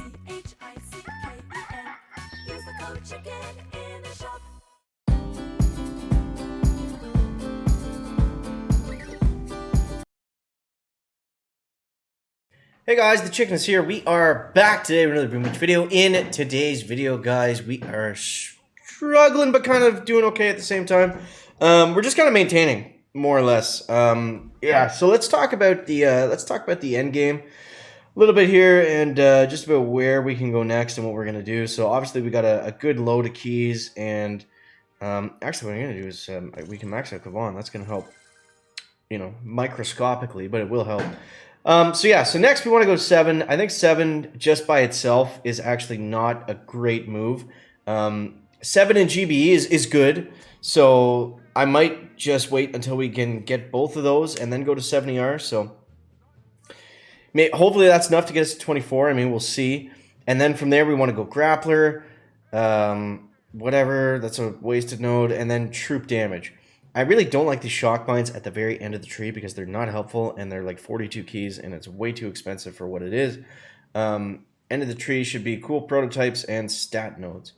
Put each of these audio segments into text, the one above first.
Use the code CHICKEN in the shop. Hey guys, the Chicken is here. We are back today with another Boom Beach video. In today's video, guys, we are struggling but kind of doing okay at the same time. We're just kind of maintaining, more or less. Yeah. So let's talk about the end game a little bit here, and just about where we can go next and what we're gonna do. So obviously we got a good load of keys, and actually what I'm gonna do is we can max out Kavan. That's gonna help, microscopically, but it will help. So yeah, so next we want to go 7. I think 7 just by itself is actually not a great move. 7 in GBE is good, so I might just wait until we can get both of those and then go to 7 ER. So hopefully that's enough to get us to 24. I mean, we'll see. And then from there we want to go Grappler, whatever, that's a wasted node, and then Troop Damage. I really don't like these shock mines at the very end of the tree because they're not helpful and they're like 42 keys and it's way too expensive for what it is. End of the tree should be cool prototypes and stat nodes.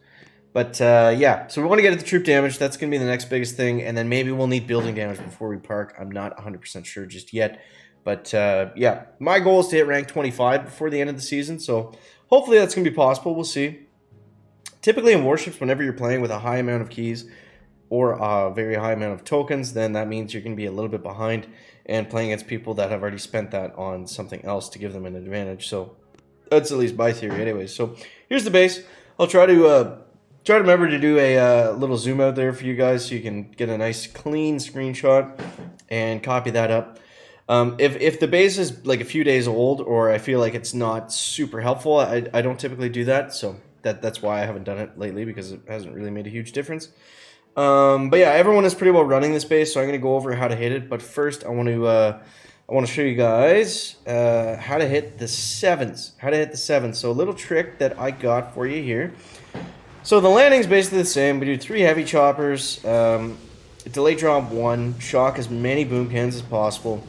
But yeah, so we want to get at the troop damage. That's going to be the next biggest thing. And then maybe we'll need building damage before we park. I'm not 100% sure just yet. But yeah, my goal is to hit rank 25 before the end of the season. So hopefully that's going to be possible. We'll see. Typically in Warships, whenever you're playing with a high amount of keys, or a very high amount of tokens, then that means you're going to be a little bit behind and playing against people that have already spent that on something else to give them an advantage. So that's at least my theory anyways. So here's the base. I'll try to remember to do a little zoom out there for you guys so you can get a nice clean screenshot and copy that up. If the base is like a few days old or I feel like it's not super helpful, I don't typically do that. So that's why I haven't done it lately, because it hasn't really made a huge difference. But yeah, everyone is pretty well running this base, so I'm going to go over how to hit it. But first, I want to show you guys how to hit the 7s. So a little trick that I got for you here. So the landing's basically the same. We do 3 heavy choppers, delay drop 1, shock as many boom cans as possible,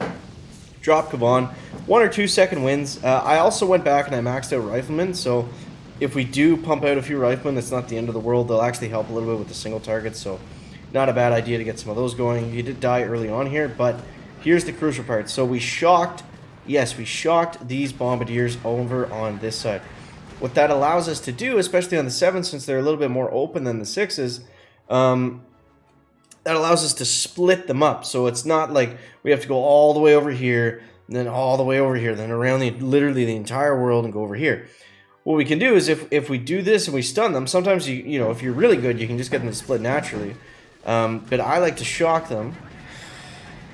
drop Kavan, 1 or 2 second wins. I also went back and I maxed out Rifleman, so if we do pump out a few Riflemen, that's not the end of the world. They'll actually help a little bit with the single targets, so not a bad idea to get some of those going. He did die early on here, but here's the crucial part. So we shocked these Bombardiers over on this side. What that allows us to do, especially on the 7s, since they're a little bit more open than the 6s, that allows us to split them up. So it's not like we have to go all the way over here, and then all the way over here, then around literally the entire world and go over here. What we can do is if we do this and we stun them, sometimes you know if you're really good, you can just get them to split naturally. But I like to shock them,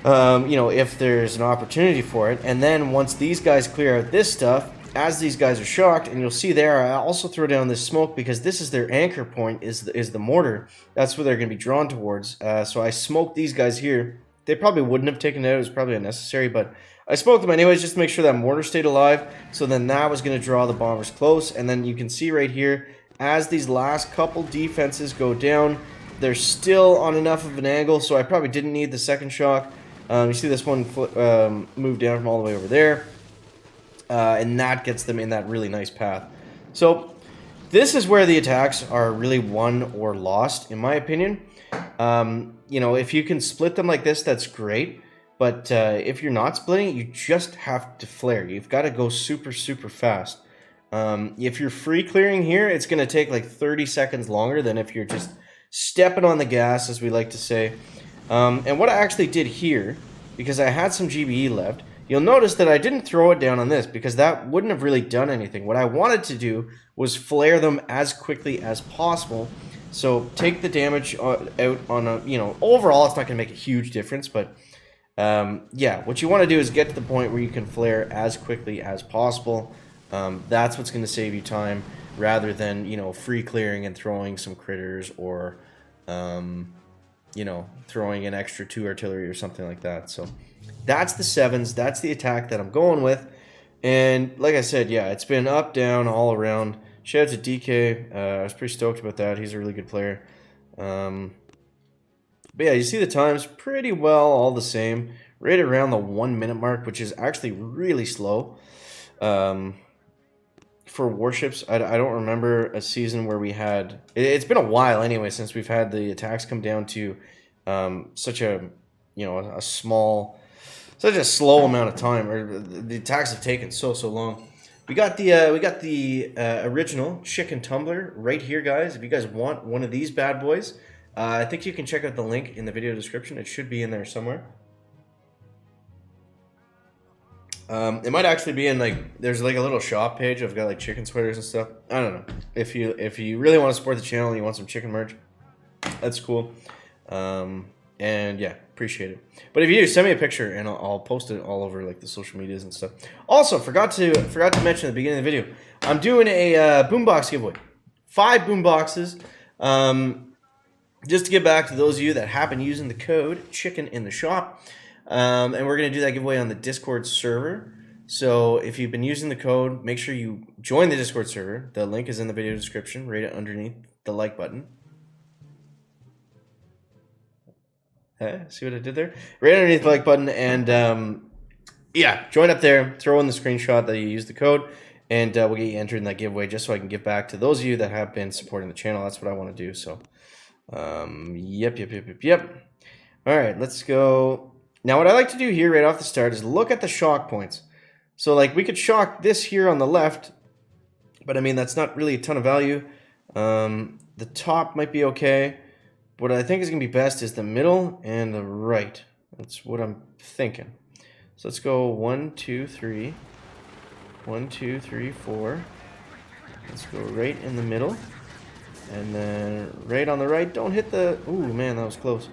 if there's an opportunity for it. And then once these guys clear out this stuff, as these guys are shocked, and you'll see there, I also throw down this smoke because this is their anchor point, is the mortar. That's where they're going to be drawn towards. So I smoke these guys here. They probably wouldn't have taken it out. It was probably unnecessary, but I smoked them anyways just to make sure that mortar stayed alive. So then that was going to draw the bombers close. And then you can see right here, as these last couple defenses go down, they're still on enough of an angle, so I probably didn't need the second shock. You see this one move down from all the way over there. And that gets them in that really nice path. So this is where the attacks are really won or lost, in my opinion. If you can split them like this, that's great. But if you're not splitting, you just have to flare. You've got to go super, super fast. If you're free clearing here, it's going to take like 30 seconds longer than if you're just stepping on the gas, as we like to say. And what I actually did here, because I had some GBE left, you'll notice that I didn't throw it down on this because that wouldn't have really done anything. What I wanted to do was flare them as quickly as possible. So take the damage out on overall it's not going to make a huge difference, but yeah, what you want to do is get to the point where you can flare as quickly as possible. That's what's going to save you time rather than, free clearing and throwing some critters or, throwing an extra 2 artillery or something like that. So that's the 7s. That's the attack that I'm going with. And like I said, yeah, it's been up, down, all around. Shout out to DK. I was pretty stoked about that. He's a really good player. But yeah, you see the times pretty well all the same. Right around the 1 minute mark, which is actually really slow. for warships, I don't remember a season where we had. It's been a while anyway since we've had the attacks come down to such a a small, such a slow amount of time, or the attacks have taken so long. We got the original chicken tumbler right here, guys. If you guys want one of these bad boys, I think you can check out the link in the video description. It should be in there somewhere. It might actually be in there's like a little shop page. I've got like chicken sweaters and stuff. I don't know. If you really want to support the channel and you want some chicken merch, that's cool. And yeah, appreciate it. But if you do, send me a picture and I'll post it all over like the social medias and stuff. Also, forgot to mention at the beginning of the video, I'm doing a boombox giveaway. 5 boom boxes. Just to get back to those of you that have been using the code chicken in the shop. And we're going to do that giveaway on the Discord server. So if you've been using the code, make sure you join the Discord server. The link is in the video description, right underneath the like button. See what I did there? Right underneath the like button. And yeah, join up there. Throw in the screenshot that you used the code. And we'll get you entered in that giveaway just so I can give back to those of you that have been supporting the channel. That's what I want to do. So, yep. All right, let's go. Now, what I like to do here right off the start is look at the shock points. So, like, we could shock this here on the left, but, I mean, that's not really a ton of value. The top might be okay. What I think is going to be best is the middle and the right. That's what I'm thinking. So, let's go 1, 2, 3. 1, 2, 3, 4. Let's go right in the middle. And then right on the right. Don't hit the... Ooh, man, that was close.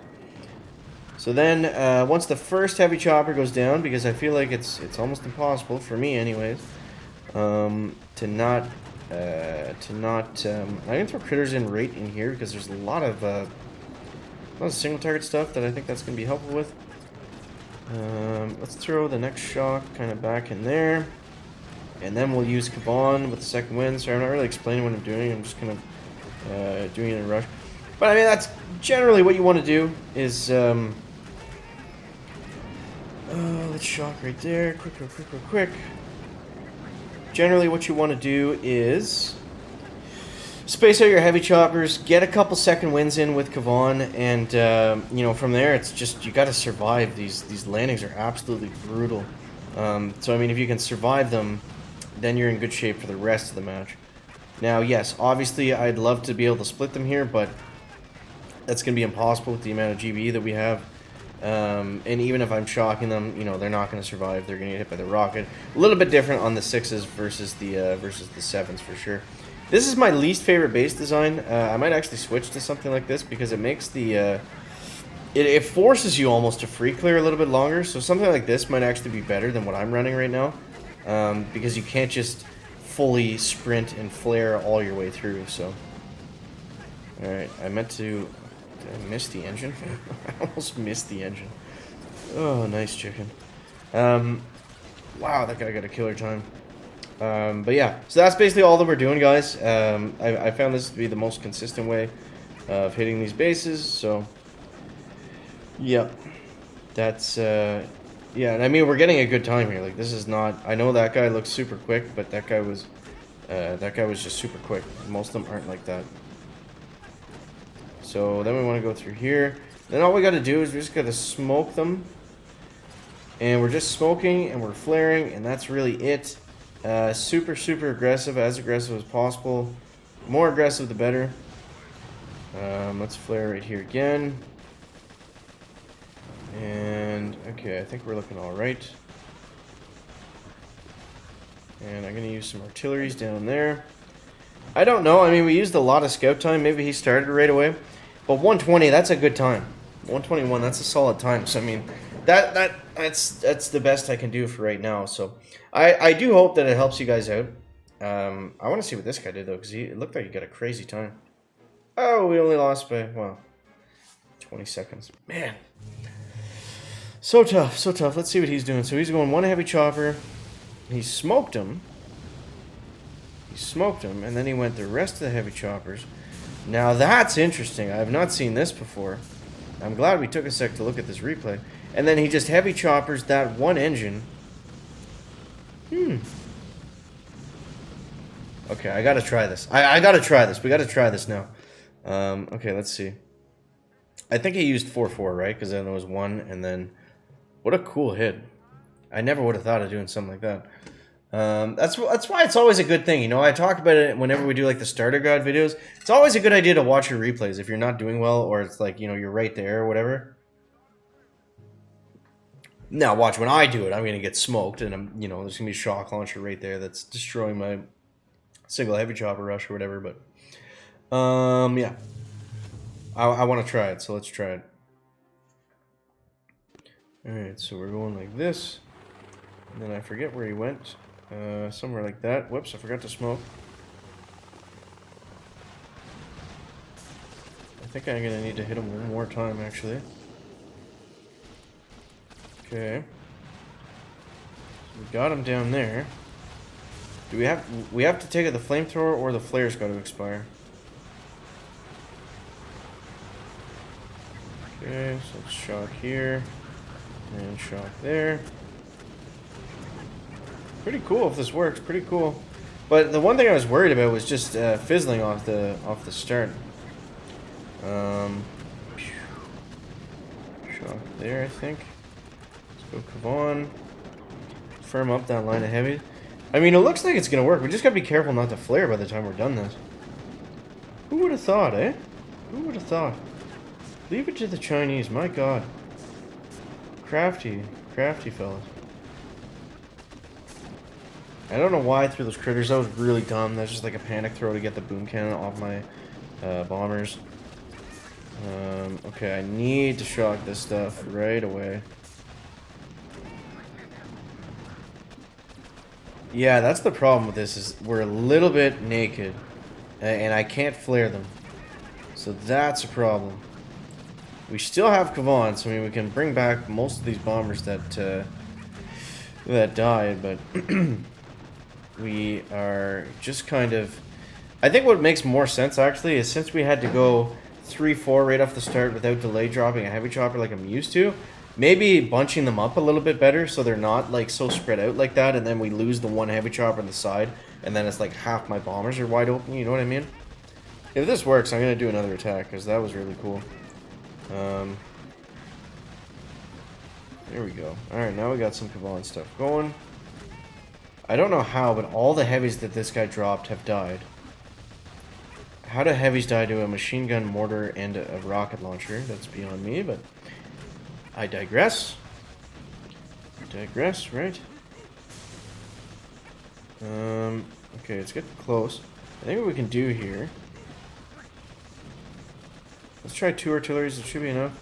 So then, once the first heavy chopper goes down, because I feel like it's almost impossible for me, anyways, to not. I'm gonna throw critters in right in here because there's a lot of single target stuff that I think that's gonna be helpful with. Let's throw the next shock kind of back in there, and then we'll use Kaban with the second wind. Sorry, I'm not really explaining what I'm doing. I'm just kind of doing it in a rush. But I mean, that's generally what you want to do. Is let's shock right there. Quick. Generally, what you want to do is space out your heavy choppers, get a couple second wins in with Kavan, and from there, it's just you got to survive. These landings are absolutely brutal. So I mean, if you can survive them, then you're in good shape for the rest of the match. Now, yes, obviously, I'd love to be able to split them here, but that's going to be impossible with the amount of GBE that we have. And even if I'm shocking them, they're not going to survive. They're going to get hit by the rocket. A little bit different on the 6s versus the 7s for sure. This is my least favorite base design. I might actually switch to something like this because it makes the... It forces you almost to free clear a little bit longer. So something like this might actually be better than what I'm running right now. Because you can't just fully sprint and flare all your way through. So, alright, I meant to... Did I miss the engine? I almost missed the engine. Oh, nice chicken. Wow, that guy got a killer time. But yeah, so that's basically all that we're doing, guys. I found this to be the most consistent way of hitting these bases, so... Yep. That's, yeah, and I mean, we're getting a good time here. Like, this is not... I know that guy looks super quick, but that guy was just super quick. Most of them aren't like that. So then we want to go through here. Then all we got to do is we just got to smoke them. And we're just smoking and we're flaring, and that's really it. Super aggressive as possible. More aggressive, the better. Let's flare right here again. And, okay, I think we're looking all right. And I'm going to use some artilleries down there. I don't know. I mean, we used a lot of scout time. Maybe he started right away. But 120, that's a good time. 121, that's a solid time. So, I mean, that's the best I can do for right now. So, I do hope that it helps you guys out. I want to see what this guy did, though, because it looked like he got a crazy time. Oh, we only lost by, well, 20 seconds. Man. So tough. Let's see what he's doing. So, he's going one heavy chopper. He smoked him. And then he went the rest of the heavy choppers. Now that's interesting. I have not seen this before. I'm glad we took a sec to look at this replay. And then he just heavy choppers that one engine. Okay, I gotta try this. I gotta try this. We gotta try this now. Okay, let's see. I think he used 4-4, right? Because then it was 1, and then... What a cool hit. I never would have thought of doing something like that. That's why it's always a good thing, you know. I talk about it whenever we do like the starter guide videos. It's always a good idea to watch your replays if you're not doing well, or it's like, you know, you're right there or whatever. Now watch when I do it, I'm gonna get smoked, and I'm, you know, there's gonna be a shock launcher right there that's destroying my single heavy chopper rush or whatever. But yeah, I want to try it, so let's try it. All right, so we're going like this, and then I forget where he went. Somewhere like that. Whoops, I forgot to smoke. I think I'm gonna need to hit him one more time, actually. Okay. So we got him down there. Do we have to take it the flamethrower, or the flare's got to expire? Okay, so let's shock here. And shock there. Pretty cool if this works. Pretty cool. But the one thing I was worried about was just fizzling off the start. Shock there, I think. Let's go Kavon. Firm up that line of heavy. I mean, it looks like it's gonna work. We just gotta be careful not to flare by the time we're done this. Who would have thought, eh? Who would have thought? Leave it to the Chinese. My God. Crafty fellas. I don't know why I threw those critters. That was really dumb. That's just like a panic throw to get the boom cannon off my bombers. Okay, I need to shock this stuff right away. Yeah, that's the problem with this, is we're a little bit naked, and I can't flare them. So that's a problem. We still have Kavon, so I mean we can bring back most of these bombers that died, but we are just kind of... I think what makes more sense, actually, is since we had to go 3-4 right off the start without delay dropping a heavy chopper like I'm used to, maybe bunching them up a little bit better so they're not like so spread out like that, and then we lose the one heavy chopper on the side, and then it's like half my bombers are wide open, you know what I mean? If this works, I'm going to do another attack, because that was really cool. There we go. Alright, now we got some Kavon stuff going. I don't know how, but all the heavies that this guy dropped have died. How do heavies die to a machine gun, mortar, and a rocket launcher? That's beyond me, but I digress. Digress, right? Okay, let's get close. I think what we can do here... Let's try 2 artilleries, it should be enough.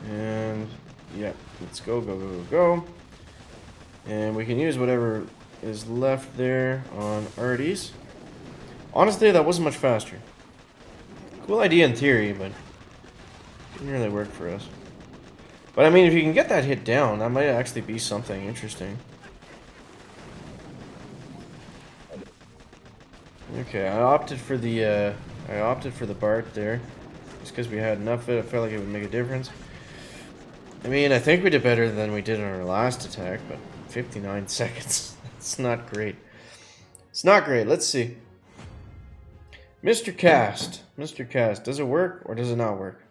And yeah, let's go. And we can use whatever is left there on arties. Honestly, that wasn't much faster. Cool idea in theory, but didn't really work for us. But I mean, if you can get that hit down, that might actually be something interesting. Okay, I opted for the Bart there, just because we had enough of it. I felt like it would make a difference. I mean, I think we did better than we did on our last attack, but 59 seconds. It's not great. It's not great. Let's see. Mr. Cast. Mr. Cast. Does it work or does it not work?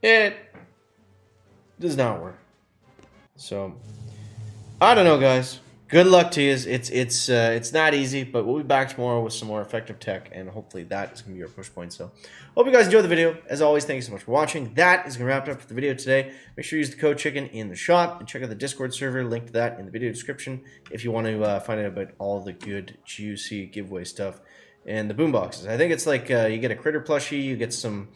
It does not work. So, I don't know, guys. Good luck to you. It's not easy, but we'll be back tomorrow with some more effective tech, and hopefully that is going to be your push point. So, hope you guys enjoyed the video. As always, thank you so much for watching. That is going to wrap it up for the video today. Make sure you use the code CHICKEN in the shop, and check out the Discord server. Link to that in the video description if you want to find out about all the good, juicy giveaway stuff and the boom boxes. I think it's like you get a critter plushie, you get some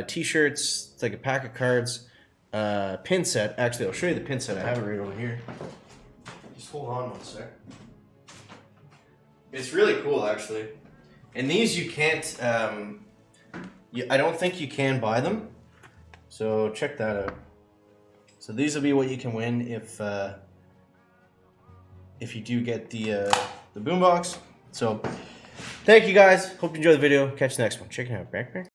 t-shirts, it's like a pack of cards, pin set. Actually, I'll show you the pin set. I have it right over here. Just hold on one sec. It's really cool, actually. And these you can't, I don't think you can buy them. So check that out. So these will be what you can win if you do get the boombox. So thank you guys. Hope you enjoyed the video. Catch you next one. Check it out. Back.